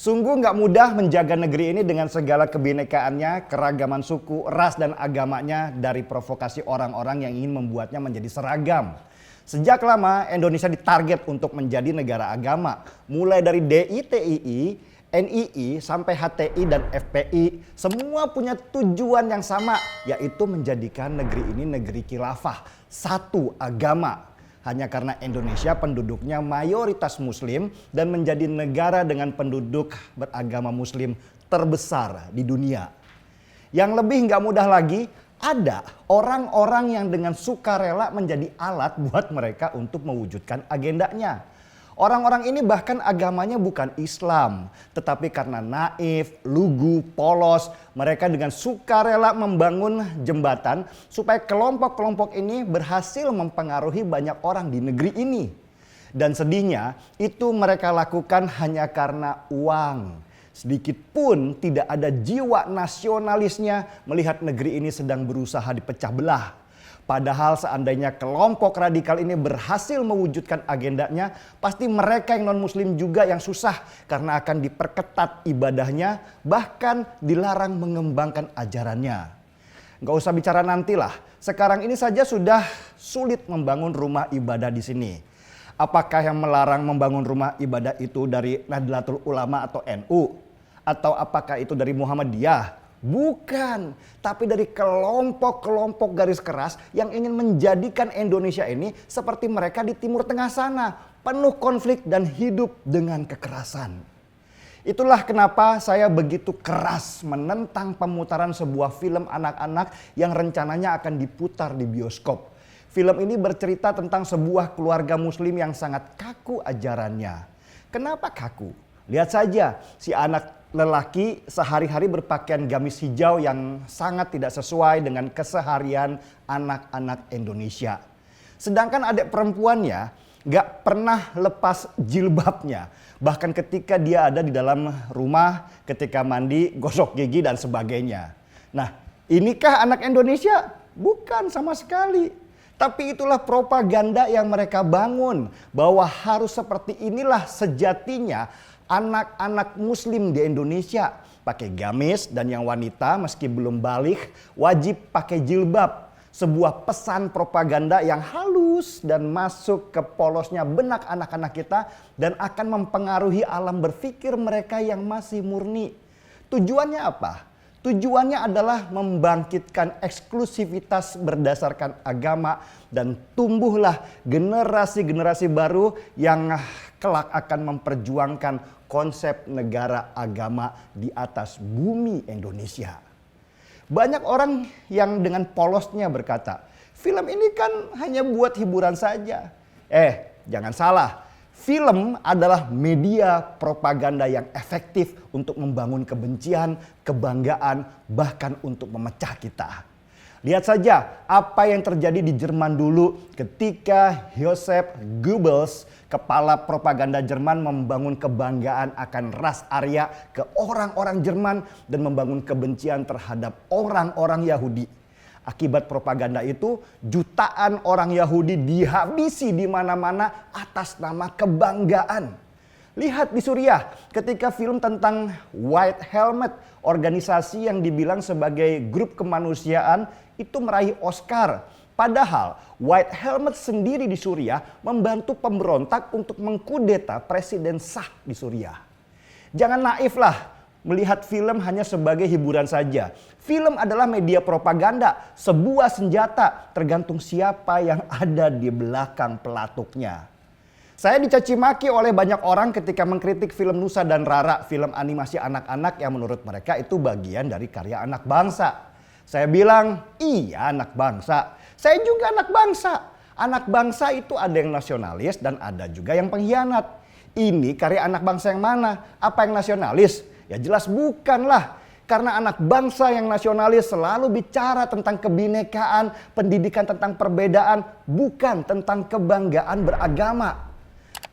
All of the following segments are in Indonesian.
Sungguh nggak mudah menjaga negeri ini dengan segala kebinekaannya, keragaman suku, ras dan agamanya dari provokasi orang-orang yang ingin membuatnya menjadi seragam. Sejak lama Indonesia ditarget untuk menjadi negara agama. Mulai dari DITII, NII sampai HTI dan FPI, semua punya tujuan yang sama, yaitu menjadikan negeri ini negeri khilafah, satu agama. Hanya karena Indonesia penduduknya mayoritas muslim dan menjadi negara dengan penduduk beragama muslim terbesar di dunia. Yang lebih nggak mudah lagi, ada orang-orang yang dengan sukarela menjadi alat buat mereka untuk mewujudkan agendanya. Orang-orang ini bahkan agamanya bukan Islam, tetapi karena naif, lugu, polos, mereka dengan sukarela membangun jembatan supaya kelompok-kelompok ini berhasil mempengaruhi banyak orang di negeri ini. Dan sedihnya itu mereka lakukan hanya karena uang. Sedikit pun tidak ada jiwa nasionalisnya melihat negeri ini sedang berusaha dipecah belah. Padahal seandainya kelompok radikal ini berhasil mewujudkan agendanya, pasti mereka yang non-muslim juga yang susah karena akan diperketat ibadahnya, bahkan dilarang mengembangkan ajarannya. Nggak usah bicara nantilah, sekarang ini saja sudah sulit membangun rumah ibadah di sini. Apakah yang melarang membangun rumah ibadah itu dari Nahdlatul Ulama atau NU? Atau apakah itu dari Muhammadiyah? Bukan, tapi dari kelompok-kelompok garis keras yang ingin menjadikan Indonesia ini seperti mereka di Timur Tengah sana, penuh konflik dan hidup dengan kekerasan. Itulah kenapa saya begitu keras menentang pemutaran sebuah film anak-anak yang rencananya akan diputar di bioskop. Film ini bercerita tentang sebuah keluarga muslim yang sangat kaku ajarannya. Kenapa kaku? Lihat saja, si anak lelaki sehari-hari berpakaian gamis hijau yang sangat tidak sesuai dengan keseharian anak-anak Indonesia. Sedangkan adik perempuannya gak pernah lepas jilbabnya. Bahkan ketika dia ada di dalam rumah, ketika mandi, gosok gigi dan sebagainya. Nah, inikah anak Indonesia? Bukan sama sekali. Tapi itulah propaganda yang mereka bangun. Bahwa harus seperti inilah sejatinya anak-anak muslim di Indonesia. Pakai gamis dan yang wanita meski belum balik wajib pakai jilbab. Sebuah pesan propaganda yang halus dan masuk ke polosnya benak anak-anak kita dan akan mempengaruhi alam berpikir mereka yang masih murni. Tujuannya apa? Tujuannya adalah membangkitkan eksklusivitas berdasarkan agama dan tumbuhlah generasi-generasi baru yang kelak akan memperjuangkan konsep negara agama di atas bumi Indonesia. Banyak orang yang dengan polosnya berkata, film ini kan hanya buat hiburan saja. Jangan salah. Film adalah media propaganda yang efektif untuk membangun kebencian, kebanggaan, bahkan untuk memecah kita. Lihat saja apa yang terjadi di Jerman dulu ketika Joseph Goebbels, kepala propaganda Jerman, membangun kebanggaan akan ras Arya ke orang-orang Jerman dan membangun kebencian terhadap orang-orang Yahudi. Akibat propaganda itu, jutaan orang Yahudi dihabisi di mana-mana atas nama kebanggaan. Lihat di Suriah ketika film tentang White Helmet, organisasi yang dibilang sebagai grup kemanusiaan, itu meraih Oscar. Padahal White Helmet sendiri di Suriah membantu pemberontak untuk mengkudeta Presiden Shah di Suriah. Jangan naif lah melihat film hanya sebagai hiburan saja. Film adalah media propaganda, sebuah senjata tergantung siapa yang ada di belakang pelatuknya. Saya dicaci maki oleh banyak orang ketika mengkritik film Nusa dan Rara, film animasi anak-anak yang menurut mereka itu bagian dari karya anak bangsa. Saya bilang, iya anak bangsa. Saya juga anak bangsa. Anak bangsa itu ada yang nasionalis dan ada juga yang pengkhianat. Ini karya anak bangsa yang mana? Apa yang nasionalis? Ya jelas bukanlah. Karena anak bangsa yang nasionalis selalu bicara tentang kebinekaan, pendidikan tentang perbedaan, bukan tentang kebanggaan beragama.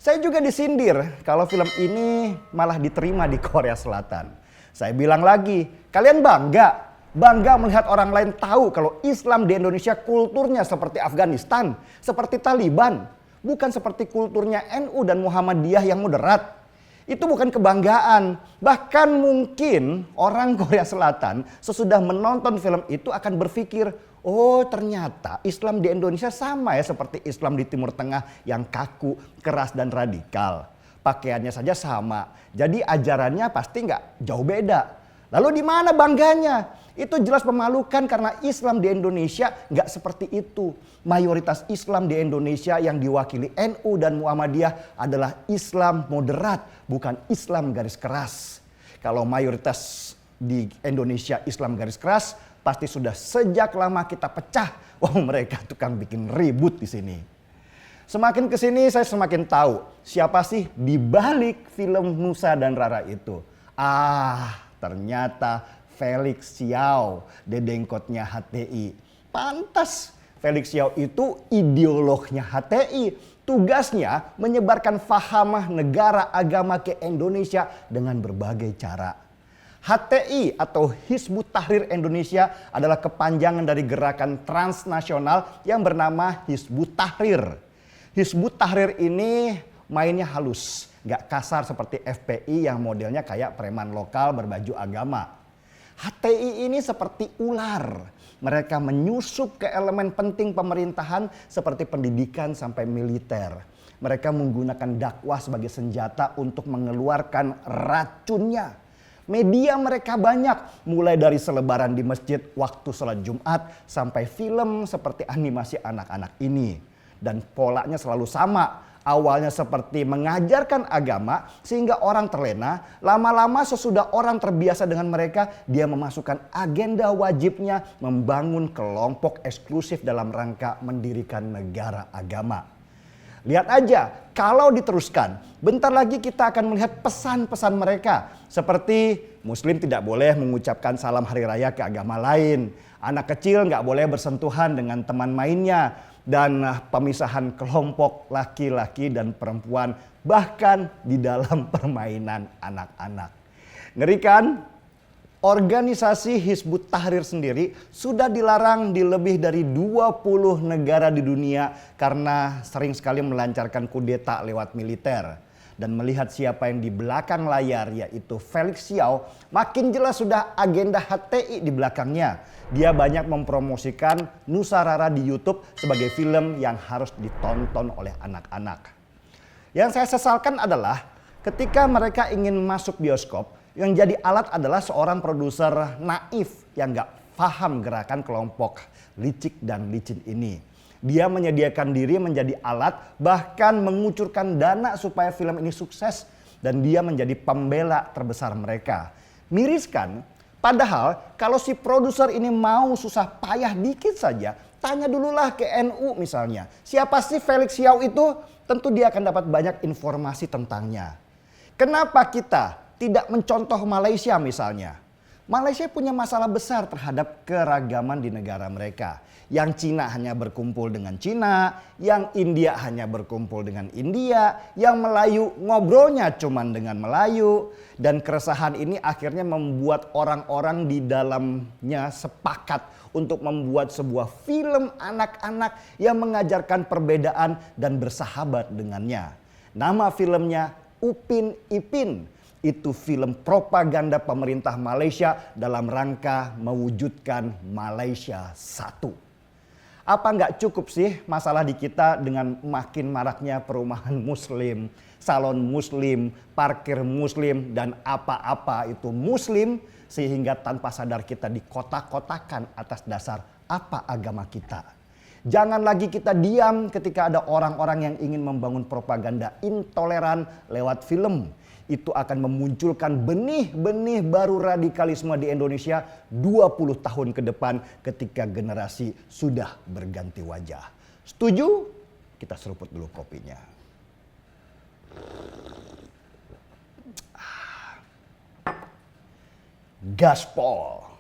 Saya juga disindir kalau film ini malah diterima di Korea Selatan. Saya bilang lagi, kalian bangga? Bangga melihat orang lain tahu kalau Islam di Indonesia kulturnya seperti Afghanistan, seperti Taliban. Bukan seperti kulturnya NU dan Muhammadiyah yang moderat. Itu bukan kebanggaan. Bahkan mungkin orang Korea Selatan sesudah menonton film itu akan berpikir, oh ternyata Islam di Indonesia sama ya seperti Islam di Timur Tengah yang kaku, keras dan radikal. Pakaiannya saja sama. Jadi ajarannya pasti nggak jauh beda. Lalu di mana bangganya? Itu jelas memalukan karena Islam di Indonesia nggak seperti itu. Mayoritas Islam di Indonesia yang diwakili NU dan Muhammadiyah adalah Islam moderat, bukan Islam garis keras. Kalau mayoritas di Indonesia Islam garis keras, pasti sudah sejak lama kita pecah. Wah, mereka tukang bikin ribut di sini. Semakin kesini saya semakin tahu siapa sih di balik film Nusa dan Rara itu. Ternyata Felix Xiao, dedengkotnya HTI. Pantas Felix Xiao itu ideolognya HTI. Tugasnya menyebarkan fahamah negara agama ke Indonesia dengan berbagai cara. HTI atau Hizbut Tahrir Indonesia adalah kepanjangan dari gerakan transnasional yang bernama Hizbut Tahrir. Hizbut Tahrir ini mainnya halus, gak kasar seperti FPI yang modelnya kayak preman lokal berbaju agama. HTI ini seperti ular. Mereka menyusup ke elemen penting pemerintahan seperti pendidikan sampai militer. Mereka menggunakan dakwah sebagai senjata untuk mengeluarkan racunnya. Media mereka banyak, mulai dari selebaran di masjid waktu sholat Jumat sampai film seperti animasi anak-anak ini. Dan polanya selalu sama. Awalnya seperti mengajarkan agama sehingga orang terlena. Lama-lama sesudah orang terbiasa dengan mereka, dia memasukkan agenda wajibnya membangun kelompok eksklusif dalam rangka mendirikan negara agama. Lihat aja, kalau diteruskan, bentar lagi kita akan melihat pesan-pesan mereka. Seperti Muslim tidak boleh mengucapkan salam hari raya ke agama lain. Anak kecil nggak boleh bersentuhan dengan teman mainnya. Dan pemisahan kelompok laki-laki dan perempuan bahkan di dalam permainan anak-anak. Ngeri kan? Organisasi Hizbut Tahrir sendiri sudah dilarang di lebih dari 20 negara di dunia karena sering sekali melancarkan kudeta lewat militer. Dan melihat siapa yang di belakang layar yaitu Felix Xiao, makin jelas sudah agenda HTI di belakangnya. Dia banyak mempromosikan Nusa Rara di YouTube sebagai film yang harus ditonton oleh anak-anak. Yang saya sesalkan adalah ketika mereka ingin masuk bioskop, yang jadi alat adalah seorang produser naif yang gak paham gerakan kelompok licik dan licin ini. Dia menyediakan diri menjadi alat, bahkan mengucurkan dana supaya film ini sukses. Dan dia menjadi pembela terbesar mereka. Miris kan? Padahal kalau si produser ini mau susah payah dikit saja, tanya dululah ke NU misalnya. Siapa sih Felix Xiao itu? Tentu dia akan dapat banyak informasi tentangnya. Kenapa kita tidak mencontoh Malaysia misalnya? Malaysia punya masalah besar terhadap keragaman di negara mereka. Yang Cina hanya berkumpul dengan Cina, yang India hanya berkumpul dengan India, yang Melayu ngobrolnya cuman dengan Melayu. Dan keresahan ini akhirnya membuat orang-orang di dalamnya sepakat untuk membuat sebuah film anak-anak yang mengajarkan perbedaan dan bersahabat dengannya. Nama filmnya Upin Ipin. Itu film propaganda pemerintah Malaysia dalam rangka mewujudkan Malaysia satu. Apa nggak cukup sih masalah di kita dengan makin maraknya perumahan muslim, salon muslim, parkir muslim, dan apa-apa itu muslim sehingga tanpa sadar kita dikotak-kotakan atas dasar apa agama kita. Jangan lagi kita diam ketika ada orang-orang yang ingin membangun propaganda intoleran lewat film. Itu akan memunculkan benih-benih baru radikalisme di Indonesia 20 tahun ke depan ketika generasi sudah berganti wajah. Setuju? Kita seruput dulu kopinya. Gaspol.